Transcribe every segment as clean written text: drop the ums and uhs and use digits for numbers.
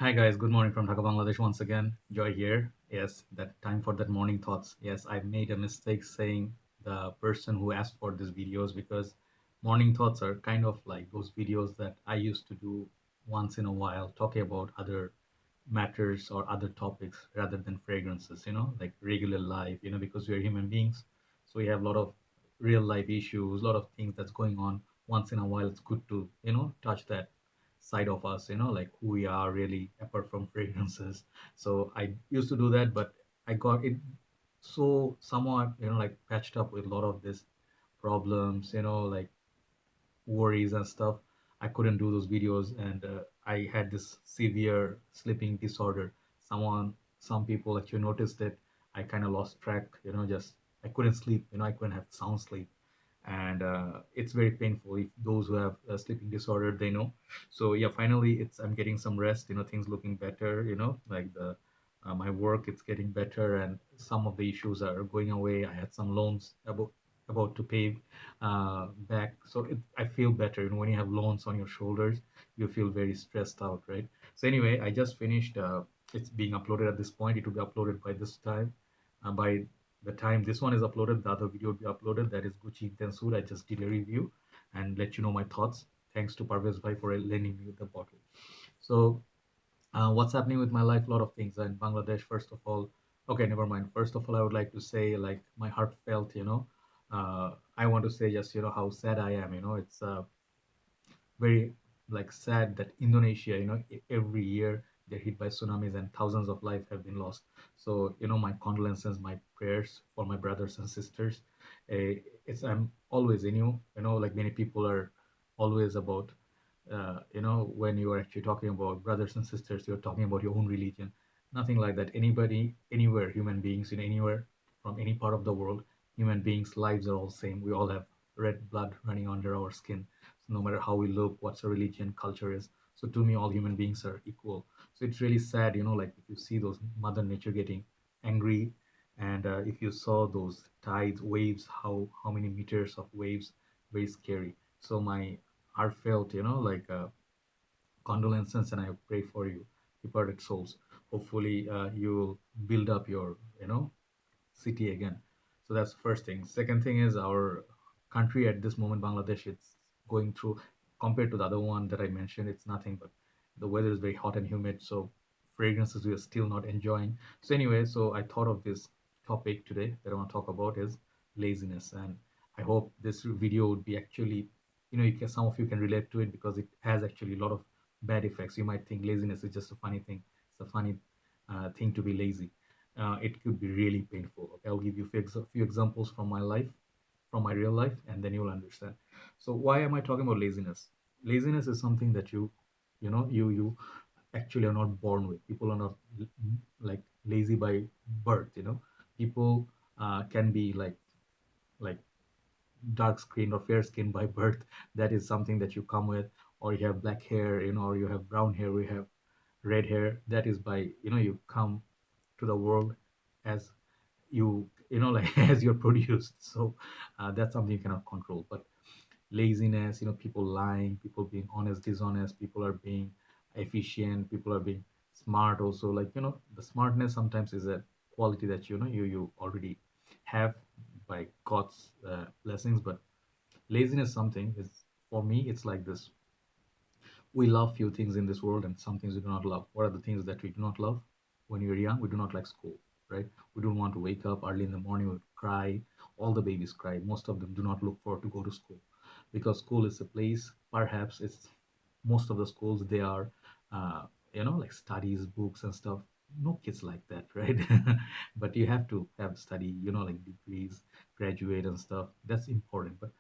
Hi guys, good morning from Dhaka, Bangladesh once again. Joy here. Yes, that time for that morning thoughts. Yes, I made a mistake saying the person who asked for these videos because morning thoughts are kind of like those videos that I used to do once in a while, talking about other matters or other topics rather than fragrances, like regular life, because we're human beings. So we have a lot of real life issues, a lot of things that's going on. Once in a while, it's good to, touch that side of us, like who we are really apart from fragrances. So I used to do that, but I got it so somewhat, like patched up with a lot of this problems, like worries and stuff. I couldn't do those videos, and I had this severe sleeping disorder. Some people actually noticed that I kind of lost track. Just I couldn't sleep. I couldn't have sound sleep, and it's very painful. If those who have a sleeping disorder, they know. So yeah, finally, I'm getting some rest. Things looking better. Like the my work, it's getting better, and some of the issues are going away. I had some loans about to pay back. So I feel better. When you have loans on your shoulders, you feel very stressed out, right? So anyway, I just finished. It's being uploaded at this point. It will be uploaded by this time. By the time this one is uploaded, the other video will be uploaded. That is Gucci Intensur. I just did a review and let you know my thoughts. Thanks to Parvez Bhai for lending me the bottle. So what's happening with my life? A lot of things in Bangladesh. First of all, okay, never mind. First of all, I would like to say like my heartfelt, I want to say just how sad I am. It's very like sad that Indonesia, every year they're hit by tsunamis and thousands of lives have been lost. So my condolences, my prayers for my brothers and sisters. It's I'm always like many people are always about when you are actually talking about brothers and sisters, you're talking about your own religion. Nothing like that. Anybody, anywhere, human beings in anywhere from any part of the world, human beings' lives are all same. We all have red blood running under our skin. So no matter how we look, what's our religion, culture is. So to me, all human beings are equal. So it's really sad, like if you see those Mother Nature getting angry, and if you saw those tides, waves, how many meters of waves, very scary. So my heartfelt, like condolences, and I pray for you, departed souls. Hopefully, you will build up your, city again. So that's the first thing. Second thing is our country at this moment, Bangladesh, it's going through, compared to the other one that I mentioned, it's nothing but the weather is very hot and humid. So fragrances we are still not enjoying. So anyway, so I thought of this topic today that I want to talk about is laziness. And I hope this video would be actually, some of you can relate to it because it has actually a lot of bad effects. You might think laziness is just a funny thing. It's a funny thing to be lazy. It could be really painful. Okay, I'll give you a few examples from my life, from my real life, and then you'll understand. So why am I talking about laziness? Laziness is something that you actually are not born with. People are not like lazy by birth. People can be like dark skin or fair skin by birth. That is something that you come with, or you have black hair, or you have brown hair, or you have red hair. That is by you come to the world as like as you're produced. So that's something you cannot control. But laziness, people lying, people being honest, dishonest, people are being efficient, people are being smart also. Like the smartness sometimes is a quality that you already have by God's blessings. But laziness something is, for me, it's like this. We love few things in this world and some things we do not love. What are the things that we do not love? When we were young, we do not like school, right? We don't want to wake up early in the morning. We cry. All the babies cry. Most of them do not look forward to go to school because school is a place, perhaps it's most of the schools, they are like studies, books and stuff. No kids like that, right? But you have to have study, like degrees, graduate and stuff. That's important. But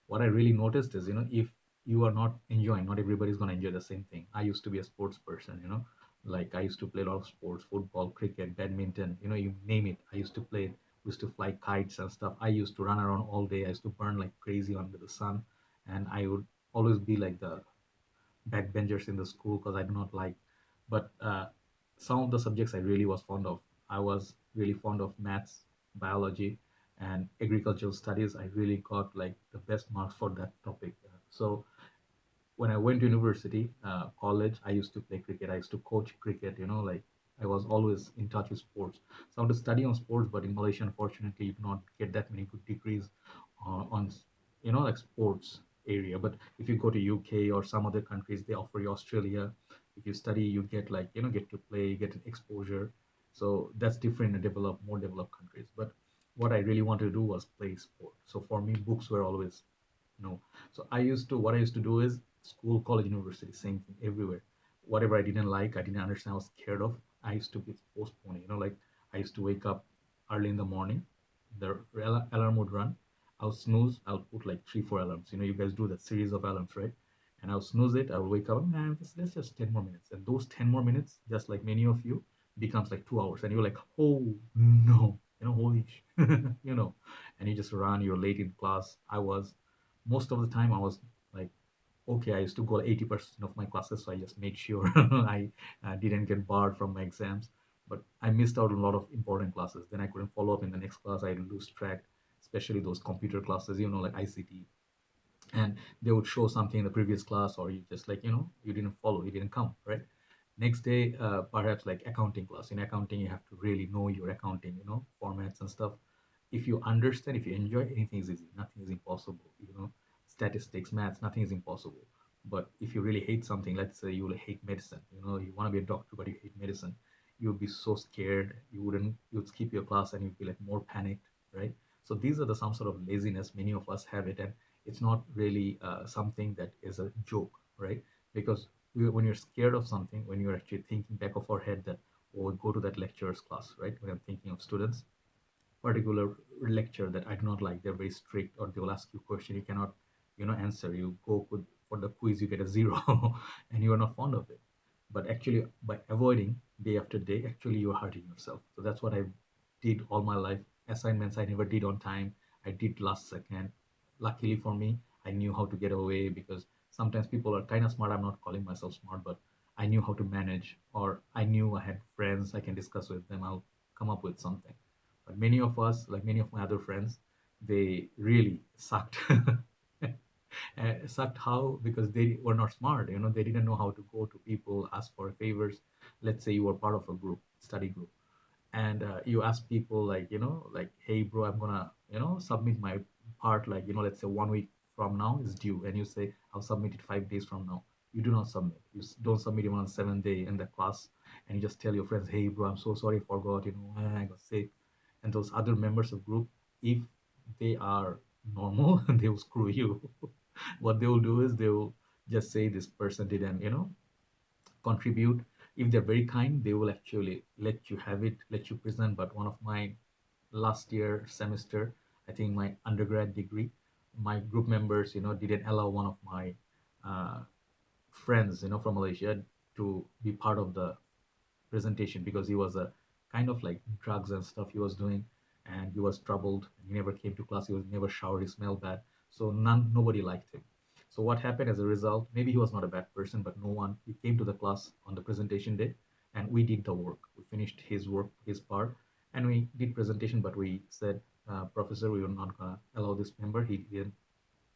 what I really noticed is, if you are not enjoying, not everybody's going to enjoy the same thing. I used to be a sports person, like I used to play a lot of sports, football, cricket, badminton, you name it. I used to play it. We used to fly kites and stuff. I used to run around all day. I used to burn like crazy under the sun, and I would always be like the backbenchers in the school because I do not like. But some of the subjects I really was fond of. I was really fond of maths, biology, and agricultural studies. I really got like the best marks for that topic. So when I went to university, college, I used to play cricket. I used to coach cricket. Like I was always in touch with sports. So I want to study on sports, but in Malaysia, unfortunately, you do not get that many good degrees on like sports area. But if you go to UK or some other countries, they offer you Australia. If you study, you get like get to play, get an exposure. So that's different in more developed countries. But what I really wanted to do was play sport. So for me, books were always no. So what I used to do is school, college, university, same thing everywhere. Whatever I didn't like, I didn't understand, I was scared of, I used to be postponing. Like I used to wake up early in the morning, the alarm would run, I'll snooze, I'll put like three, four alarms. You guys do that series of alarms, right? And I'll snooze it, I'll wake up, man, let's just 10 more minutes. And those 10 more minutes, just like many of you, becomes like 2 hours. And you're like, oh no, holy, and you just run, you're late in class. Most of the time I was like, okay, I used to go 80% of my classes, so I just made sure I didn't get barred from my exams. But I missed out on a lot of important classes. Then I couldn't follow up in the next class. I lose track, especially those computer classes, like ICT, and they would show something in the previous class, or you just like you didn't follow, you didn't come, right? Next day, perhaps like accounting class. In accounting, you have to really know your accounting, formats and stuff. If you understand, if you enjoy, anything is easy, nothing is impossible. Statistics, maths, nothing is impossible. But if you really hate something, let's say you will hate medicine, you want to be a doctor but you hate medicine, you would be so scared, you'd skip your class and you'd be like more panicked, right? So these are the some sort of laziness, many of us have it. And it's not really something that is a joke, right? Because when you're scared of something, when you're actually thinking back of our head that, oh, go to that lecturer's class, right? When I'm thinking of students, particular lecture that I do not like, they're very strict, or they will ask you a question you cannot, answer. You go for the quiz, you get a zero, and you are not fond of it. But actually, by avoiding day after day, actually you're hurting yourself. So that's what I did all my life. Assignments I never did on time. I did last second. Luckily for me, I knew how to get away, because sometimes people are kind of smart. I'm not calling myself smart, but I knew how to manage, or I knew I had friends I can discuss with them. I'll come up with something. But many of us, like many of my other friends, they really sucked. Sucked how? Because they were not smart. They didn't know how to go to people, ask for favors. Let's say you were part of a group, study group, and you ask people like, like, hey bro, I'm gonna submit my part, like, let's say 1 week from now is due, and you say, I'll submit it 5 days from now. You do not submit. You don't submit even on 7th day in the class, and you just tell your friends, hey bro, I'm so sorry, I forgot, I got sick. And those other members of group, if they are normal, they will screw you. What they will do is they will just say this person didn't contribute. If they're very kind, they will actually let you have it, let you present. But one of my last year semester, I think my undergrad degree, my group members, didn't allow one of my uh, friends, from Malaysia, to be part of the presentation, because he was a kind of like drugs and stuff he was doing, and he was troubled. He never came to class. He was never showered. He smelled bad. So nobody liked him. So what happened as a result? Maybe he was not a bad person, but no one. He came to the class on the presentation day, and we did the work. We finished his work, his part, and we did presentation. But we said, Professor, we are not gonna allow this member. He didn't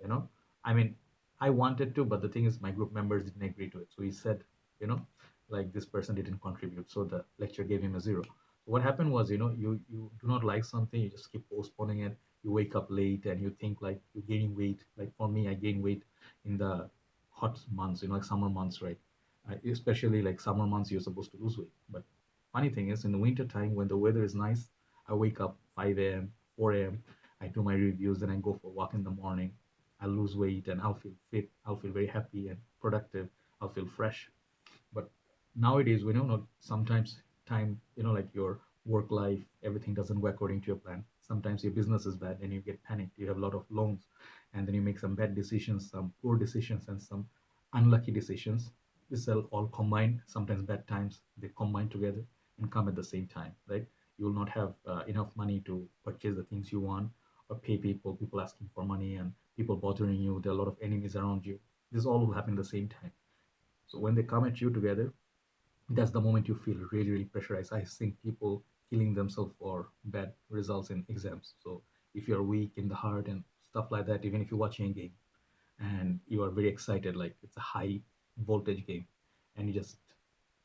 you know I mean, I wanted to, but the thing is my group members didn't agree to it. So he said, you know like, this person didn't contribute, so the lecture gave him a zero. So what happened was, you do not like something, you just keep postponing it. You wake up late and you think like you're gaining weight. Like for me, I gain weight in the hot months, like summer months, right? Especially like summer months, you're supposed to lose weight. But funny thing is, in the winter time when the weather is nice, I wake up 5 a.m., 4 a.m., I do my reviews, then I go for a walk in the morning. I'll lose weight and I'll feel fit. I'll feel very happy and productive. I'll feel fresh. But nowadays, we know, sometimes time, like your work life, everything doesn't go according to your plan. Sometimes your business is bad and you get panicked. You have a lot of loans, and then you make some bad decisions, some poor decisions, and some unlucky decisions. This are all combined. Sometimes bad times, they combine together and come at the same time, right? You will not have enough money to purchase the things you want, or pay people asking for money, and people bothering you. There are a lot of enemies around you. This all will happen at the same time. So when they come at you together, that's the moment you feel really, really pressurized. I think people killing themselves for bad results in exams. So if you're weak in the heart and stuff like that, even if you're watching a game, and you are very excited, like it's a high voltage game, and you just,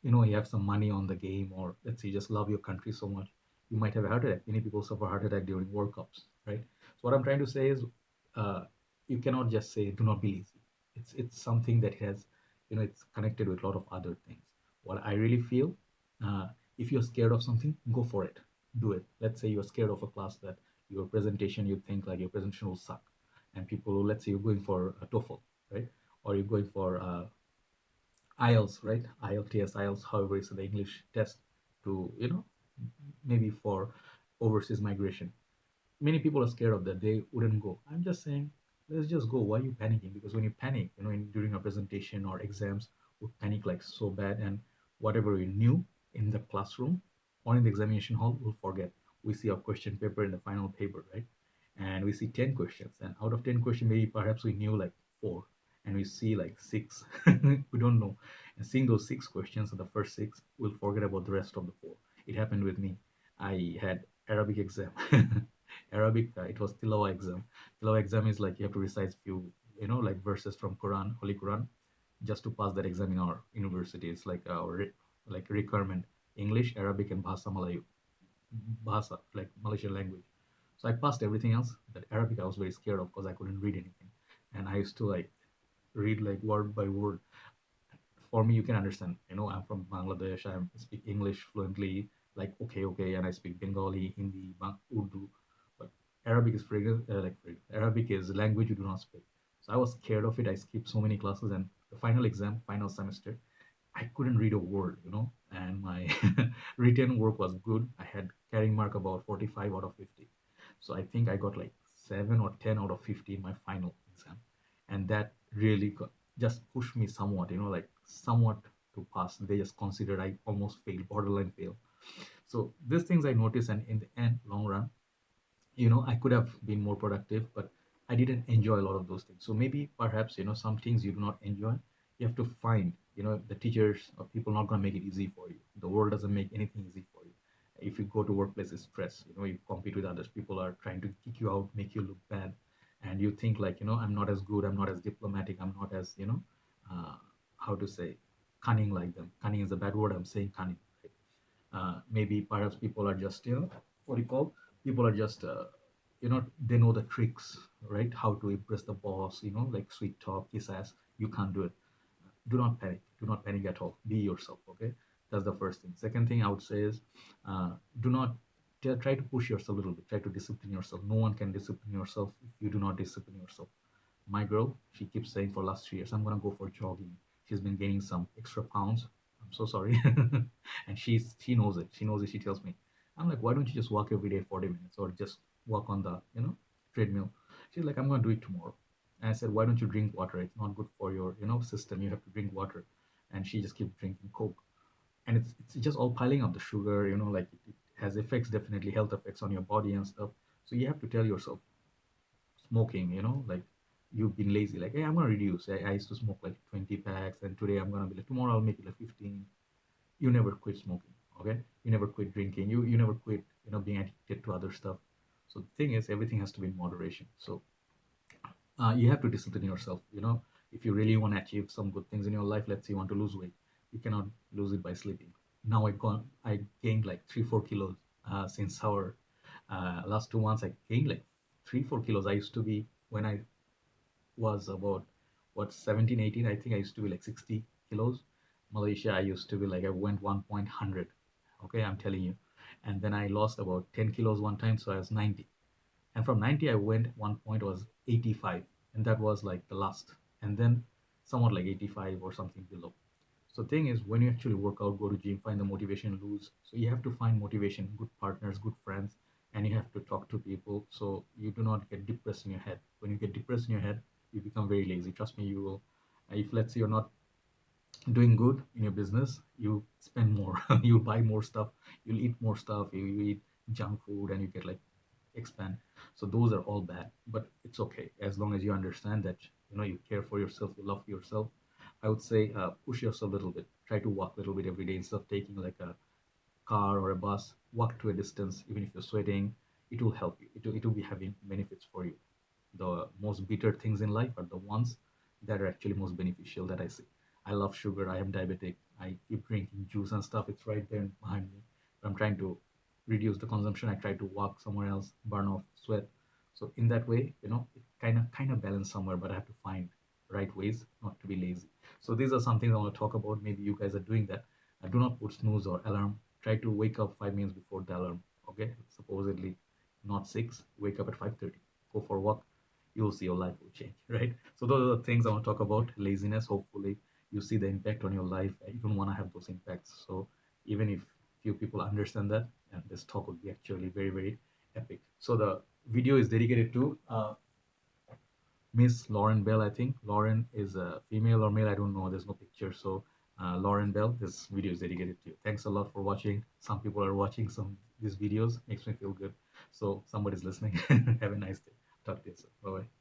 you have some money on the game, or let's say you just love your country so much, you might have a heart attack. Many people suffer heart attack during World Cups, right? So what I'm trying to say is, uh, you cannot just say do not be lazy. It's something that has, it's connected with a lot of other things. What I really feel, uh, if you're scared of something, go for it, do it. Let's say you're scared of a class that your presentation, you think like your presentation will suck, and people, let's say you're going for a TOEFL, right? Or you're going for IELTS, right? IELTS, IELTS, however it's the English test, to, maybe for overseas migration. Many people are scared of that. They wouldn't go. I'm just saying, let's just go. Why are you panicking? Because when you panic, during a presentation or exams, we panic like so bad, and whatever we knew in the classroom or in the examination hall, we'll forget. We see a question paper in the final paper, right? And we see 10 questions, and out of 10 questions, maybe perhaps we knew like four, and we see like six we don't know. And seeing those six questions, the first six, we'll forget about the rest of the four. It happened with me. I had Arabic exam. Arabic, it was Tilawa exam. Tilawa exam is like you have to recite few, like verses from Quran, Holy Quran, just to pass that exam in our university. It's like our like requirement: English, Arabic, and Bahasa Malayu, Bahasa, like Malaysian language. So I passed everything else. But Arabic, I was very scared of because I couldn't read anything, and I used to like read like word by word. For me, you can understand. I'm from Bangladesh. I speak English fluently, like okay, okay, and I speak Bengali, Hindi, Urdu. But Arabic is Arabic is a language you do not speak. So I was scared of it. I skipped so many classes, and the final exam, final semester, I couldn't read a word, and my written work was good. I had carrying mark about 45 out of 50. So I think I got like 7 or 10 out of 50 in my final exam. And that really just pushed me somewhat, like somewhat to pass. They just considered I almost failed, borderline fail. So these things I noticed, and in the end, long run, I could have been more productive, but I didn't enjoy a lot of those things. So maybe perhaps, some things you do not enjoy, you have to find, the teachers or people not going to make it easy for you. The world doesn't make anything easy for you. If you go to workplace, it's stress. You compete with others. People are trying to kick you out, make you look bad, and you think like, I'm not as good, I'm not as diplomatic, I'm not as, uh, how to say, cunning like them. Cunning is a bad word. I'm saying cunning, right? Maybe perhaps people are just, what do you call, people are just, they know the tricks, right? How to impress the boss, like sweet talk, kiss ass. You can't do it. Do not panic. Do not panic at all. Be yourself, okay? That's the first thing. Second thing I would say is, do not try to push yourself a little bit. Try to discipline yourself. No one can discipline yourself if you do not discipline yourself. My girl, she keeps saying for last 3 years, I'm gonna go for jogging. She's been gaining some extra pounds. I'm so sorry. And she knows it. She knows it. She tells me. I'm like, why don't you just walk every day 40 minutes, or just walk on the, treadmill? She's like, I'm gonna do it tomorrow. And I said, why don't you drink water? It's not good for your, system. You have to drink water. And she just keeps drinking Coke. And it's just all piling up the sugar, like it has effects, definitely health effects on your body and stuff. So you have to tell yourself, smoking, like you've been lazy, like, hey, I'm gonna reduce. I used to smoke like 20 packs, and today I'm gonna be like, tomorrow I'll make it like 15. You never quit smoking, okay? You never quit drinking. You never quit, being addicted to other stuff. So the thing is, everything has to be in moderation. So you have to discipline yourself. If you really want to achieve some good things in your life, let's say you want to lose weight, you cannot lose it by sleeping. Now I gained like 3-4 kilos since our last 2 months. I gained like 3-4 kilos. I used to be, when I was about, what, 17, 18, I think I used to be like 60 kilos. Malaysia, I used to be like, I went 1.100. Okay, I'm telling you. And then I lost about 10 kilos one time, so I was 90. And from 90, I went, one point was 85, and that was like the last. And then somewhat like 85 or something below. So thing is, when you actually work out, go to gym, find the motivation, lose. So you have to find motivation, good partners, good friends, and you have to talk to people so you do not get depressed in your head. When you get depressed in your head, you become very lazy. Trust me, you will. If let's say you're not doing good in your business, you spend more, you buy more stuff, you'll eat more stuff, you eat junk food, and you get like expand. So those are all bad, but it's okay as long as you understand that, you care for yourself, you love yourself. I would say, push yourself a little bit. Try to walk a little bit every day instead of taking like a car or a bus. Walk to a distance, even if you're sweating. It will help you. It will be having benefits for you. the most bitter things in life are the ones that are actually most beneficial that I see. I love sugar. I am diabetic. I keep drinking juice and stuff. It's right there behind me. I'm trying to reduce the consumption. I try to walk somewhere else, burn off sweat. So in that way, it kind of balance somewhere, but I have to find right ways not to be lazy. So these are some things I want to talk about. Maybe you guys are doing that. Do not put snooze or alarm. Try to wake up 5 minutes before the alarm. Okay, supposedly not 6. Wake up at 5:30. Go for a walk. You'll see your life will change, right? So those are the things I want to talk about. Laziness. Hopefully, you see the impact on your life. You don't want to have those impacts. So even if few people understand that, and this talk would be actually very very epic. So the video is dedicated to Miss Lauren Bell, I think. Lauren is a female or male, I don't know. There's no picture. So, Lauren Bell, this video is dedicated to you. Thanks a lot for watching. Some people are watching some these videos. Makes me feel good. So, somebody's listening. Have a nice day. Talk to you soon. Bye bye.